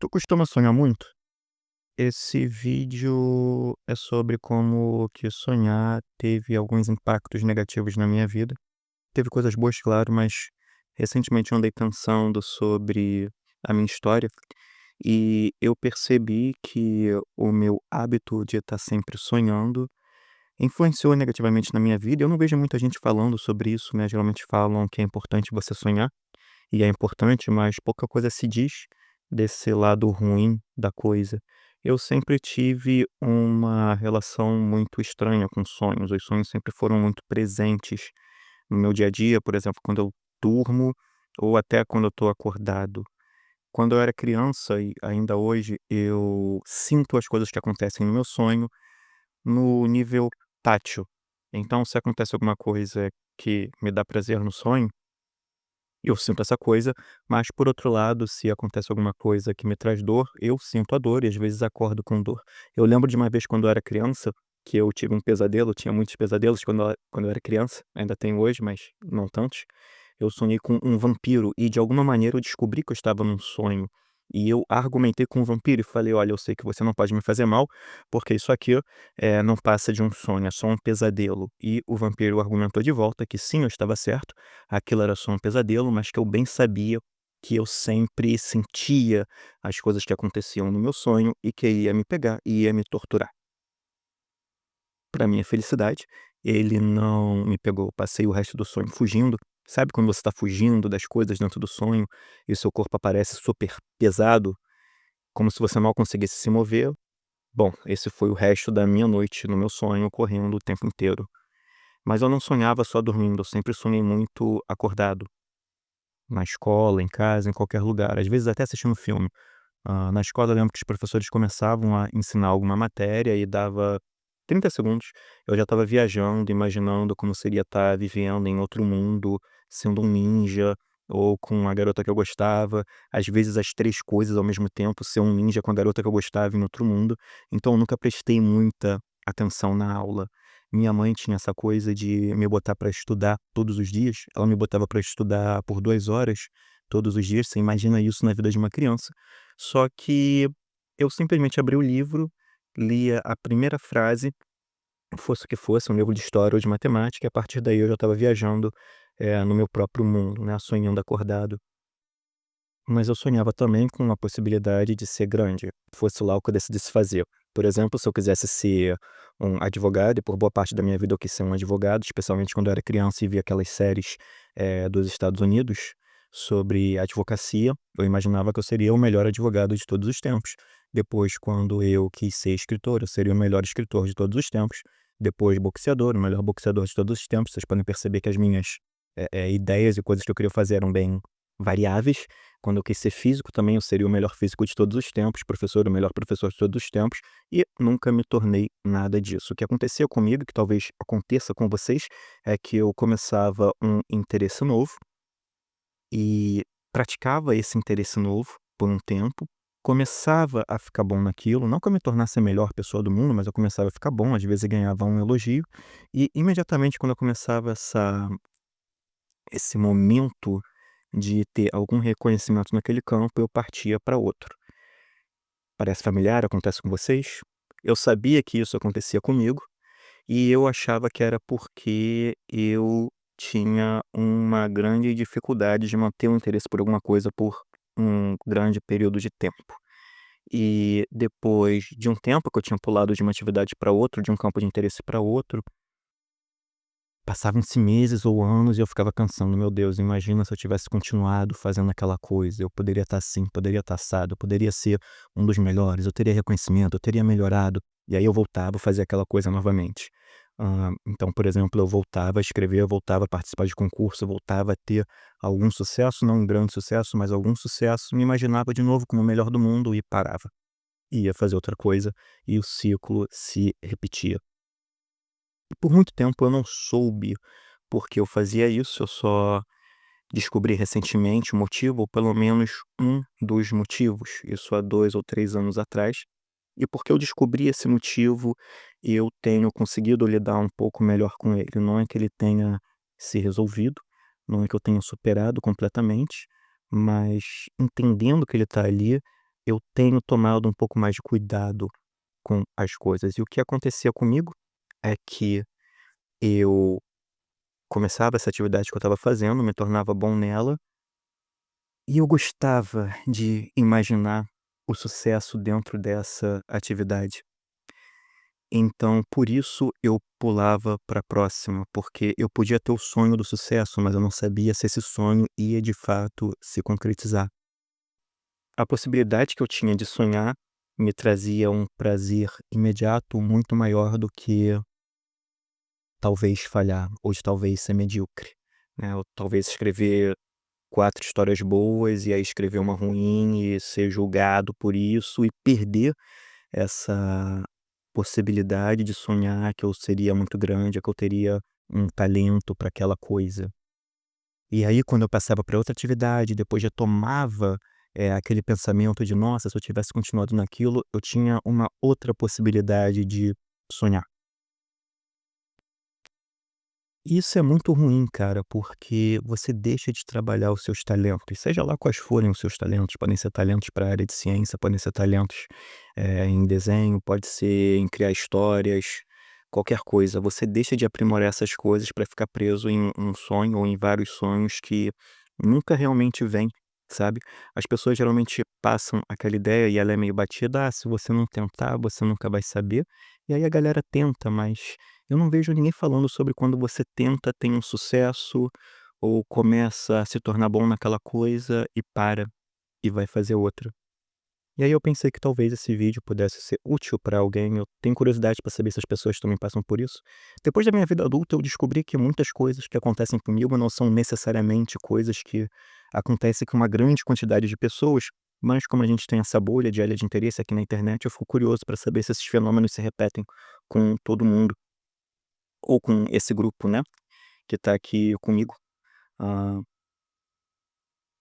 Tu costuma sonhar muito? Esse vídeo é sobre como que sonhar teve alguns impactos negativos na minha vida. Teve coisas boas, claro, mas recentemente eu andei pensando sobre a minha história e eu percebi que o meu hábito de estar sempre sonhando influenciou negativamente na minha vida. Eu não vejo muita gente falando sobre isso, né? Geralmente falam que é importante você sonhar, e é importante, mas pouca coisa se diz desse lado ruim da coisa. Eu sempre tive uma relação muito estranha com sonhos. Os sonhos sempre foram muito presentes no meu dia a dia, por exemplo, quando eu durmo ou até quando eu estou acordado. Quando eu era criança e ainda hoje, eu sinto as coisas que acontecem no meu sonho no nível tátil. Então, se acontece alguma coisa que me dá prazer no sonho, eu sinto essa coisa, mas por outro lado, se acontece alguma coisa que me traz dor, eu sinto a dor e às vezes acordo com dor. Eu lembro de uma vez quando eu era criança, que eu tive um pesadelo, eu tinha muitos pesadelos quando eu era criança, ainda tenho hoje, mas não tantos. Eu sonhei com um vampiro e de alguma maneira eu descobri que eu estava num sonho. E eu argumentei com o vampiro e falei: "Olha, eu sei que você não pode me fazer mal, porque isso aqui não passa de um sonho, é só um pesadelo". E o vampiro argumentou de volta que sim, eu estava certo, aquilo era só um pesadelo, mas que eu bem sabia que eu sempre sentia as coisas que aconteciam no meu sonho e que ele ia me pegar e ia me torturar. Para minha felicidade, ele não me pegou. Passei o resto do sonho fugindo. Sabe quando você está fugindo das coisas dentro do sonho e o seu corpo aparece super pesado, como se você mal conseguisse se mover? Bom, esse foi o resto da minha noite no meu sonho, correndo o tempo inteiro. Mas eu não sonhava só dormindo, eu sempre sonhei muito acordado. Na escola, em casa, em qualquer lugar, às vezes até assistindo filme. Na escola eu lembro que os professores começavam a ensinar alguma matéria e dava 30 segundos, eu já estava viajando, imaginando como seria estar vivendo em outro mundo, sendo um ninja, ou com a garota que eu gostava, às vezes as 3 coisas ao mesmo tempo, ser um ninja com a garota que eu gostava em outro mundo. Então eu nunca prestei muita atenção na aula. Minha mãe tinha essa coisa de me botar para estudar todos os dias, ela me botava para estudar por 2 horas todos os dias, você imagina isso na vida de uma criança. Só que eu simplesmente abri o livro, lia a primeira frase, fosse o que fosse, um livro de história ou de matemática, e a partir daí eu já estava viajando, no meu próprio mundo, né, sonhando acordado. Mas eu sonhava também com a possibilidade de ser grande, fosse lá o que eu decidisse fazer. Por exemplo, se eu quisesse ser um advogado, e por boa parte da minha vida eu quis ser um advogado, especialmente quando eu era criança e via aquelas séries, dos Estados Unidos sobre advocacia, eu imaginava que eu seria o melhor advogado de todos os tempos. Depois, quando eu quis ser escritor, eu seria o melhor escritor de todos os tempos. Depois, boxeador, o melhor boxeador de todos os tempos. Vocês podem perceber que as minhas ideias e coisas que eu queria fazer eram bem variáveis. Quando eu quis ser físico também, eu seria o melhor físico de todos os tempos, professor, o melhor professor de todos os tempos, e nunca me tornei nada disso. O que acontecia comigo, que talvez aconteça com vocês, é que eu começava um interesse novo e praticava esse interesse novo por um tempo, começava a ficar bom naquilo, não que eu me tornasse a melhor pessoa do mundo, mas eu começava a ficar bom, às vezes eu ganhava um elogio, e imediatamente quando eu começava esse momento de ter algum reconhecimento naquele campo, eu partia para outro. Parece familiar? Acontece com vocês? Eu sabia que isso acontecia comigo e eu achava que era porque eu tinha uma grande dificuldade de manter o interesse por alguma coisa por um grande período de tempo. E depois de um tempo que eu tinha pulado de uma atividade para outra, de um campo de interesse para outro, passavam-se meses ou anos e eu ficava pensando: "Meu Deus, imagina se eu tivesse continuado fazendo aquela coisa, eu poderia estar assim, poderia estar assado, eu poderia ser um dos melhores, eu teria reconhecimento, eu teria melhorado". E aí eu voltava a fazer aquela coisa novamente. Então, por exemplo, eu voltava a escrever, eu voltava a participar de concurso, eu voltava a ter algum sucesso, não um grande sucesso, mas algum sucesso, me imaginava de novo como o melhor do mundo e parava. Ia fazer outra coisa e o ciclo se repetia. Por muito tempo eu não soube por que eu fazia isso, eu só descobri recentemente o motivo, ou pelo menos um dos motivos, isso há 2 ou 3 anos atrás. E porque eu descobri esse motivo, eu tenho conseguido lidar um pouco melhor com ele. Não é que ele tenha se resolvido, não é que eu tenha superado completamente, mas entendendo que ele está ali, eu tenho tomado um pouco mais de cuidado com as coisas. E o que acontecia comigo é que eu começava essa atividade que eu estava fazendo, me tornava bom nela, e eu gostava de imaginar o sucesso dentro dessa atividade. Então, por isso eu pulava para a próxima, porque eu podia ter o sonho do sucesso, mas eu não sabia se esse sonho ia de fato se concretizar. A possibilidade que eu tinha de sonhar me trazia um prazer imediato muito maior do que talvez falhar, ou de talvez ser medíocre, né, ou talvez escrever 4 histórias boas e aí escrever uma ruim e ser julgado por isso e perder essa possibilidade de sonhar que eu seria muito grande, que eu teria um talento para aquela coisa. E aí quando eu passava para outra atividade, depois retomava, aquele pensamento de: "Nossa, se eu tivesse continuado naquilo, eu tinha uma outra possibilidade de sonhar". Isso é muito ruim, cara, porque você deixa de trabalhar os seus talentos, seja lá quais forem os seus talentos, podem ser talentos para a área de ciência, podem ser talentos, em desenho, pode ser em criar histórias, qualquer coisa. Você deixa de aprimorar essas coisas para ficar preso em um sonho ou em vários sonhos que nunca realmente vêm, sabe. As pessoas geralmente passam aquela ideia e ela é meio batida: "Ah, se você não tentar, você nunca vai saber". E aí a galera tenta, mas eu não vejo ninguém falando sobre quando você tenta, tem um sucesso, ou começa a se tornar bom naquela coisa e para, e vai fazer outra. E aí eu pensei que talvez esse vídeo pudesse ser útil para alguém, eu tenho curiosidade para saber se as pessoas também passam por isso. Depois da minha vida adulta eu descobri que muitas coisas que acontecem comigo não são necessariamente coisas que acontecem com uma grande quantidade de pessoas, mas como a gente tem essa bolha de área de interesse aqui na internet, eu fico curioso para saber se esses fenômenos se repetem com todo mundo. Ou com esse grupo, né, que tá aqui comigo. Hã,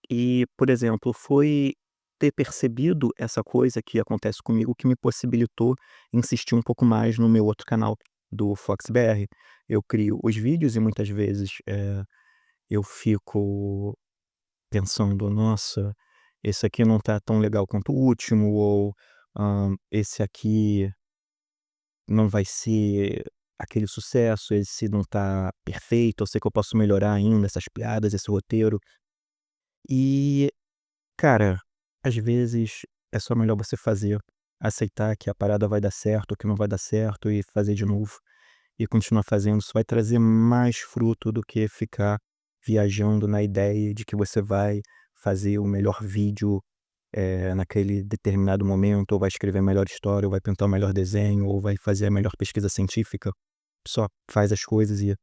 e, por exemplo, foi ter percebido essa coisa que acontece comigo que me possibilitou insistir um pouco mais no meu outro canal, do FoxBR. Eu crio os vídeos e muitas vezes, eu fico pensando: "Nossa, esse aqui não tá tão legal quanto o último", ou, "Esse aqui não vai ser aquele sucesso, esse não tá perfeito, eu sei que eu posso melhorar ainda essas piadas, esse roteiro". E, cara, às vezes é só melhor você fazer, aceitar que a parada vai dar certo, que não vai dar certo e fazer de novo e continuar fazendo. Isso vai trazer mais fruto do que ficar viajando na ideia de que você vai fazer o melhor vídeo, naquele determinado momento, ou vai escrever a melhor história, ou vai pintar o melhor desenho, ou vai fazer a melhor pesquisa científica. Só faz as coisas e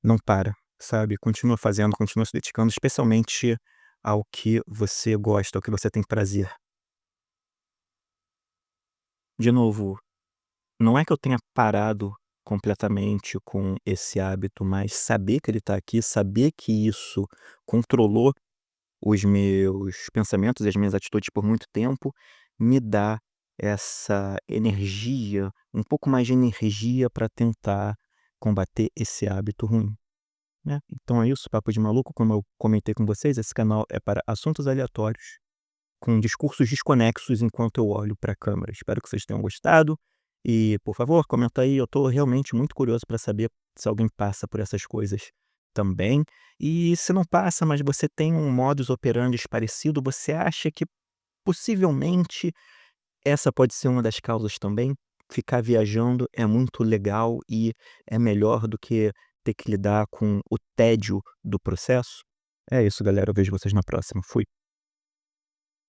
não para, sabe? Continua fazendo, continua se dedicando, especialmente ao que você gosta, ao que você tem prazer. De novo, não é que eu tenha parado completamente com esse hábito, mas saber que ele está aqui, saber que isso controlou os meus pensamentos e as minhas atitudes por muito tempo, me dá essa energia, um pouco mais de energia para tentar combater esse hábito ruim. Né. Então é isso, Papo de Maluco, como eu comentei com vocês, esse canal é para assuntos aleatórios, com discursos desconexos enquanto eu olho para a câmera. Espero que vocês tenham gostado e, por favor, comenta aí, eu estou realmente muito curioso para saber se alguém passa por essas coisas também. E se não passa, mas você tem um modus operandi parecido, você acha que possivelmente essa pode ser uma das causas também. Ficar viajando é muito legal e é melhor do que ter que lidar com o tédio do processo. É isso, galera. Eu vejo vocês na próxima. Fui.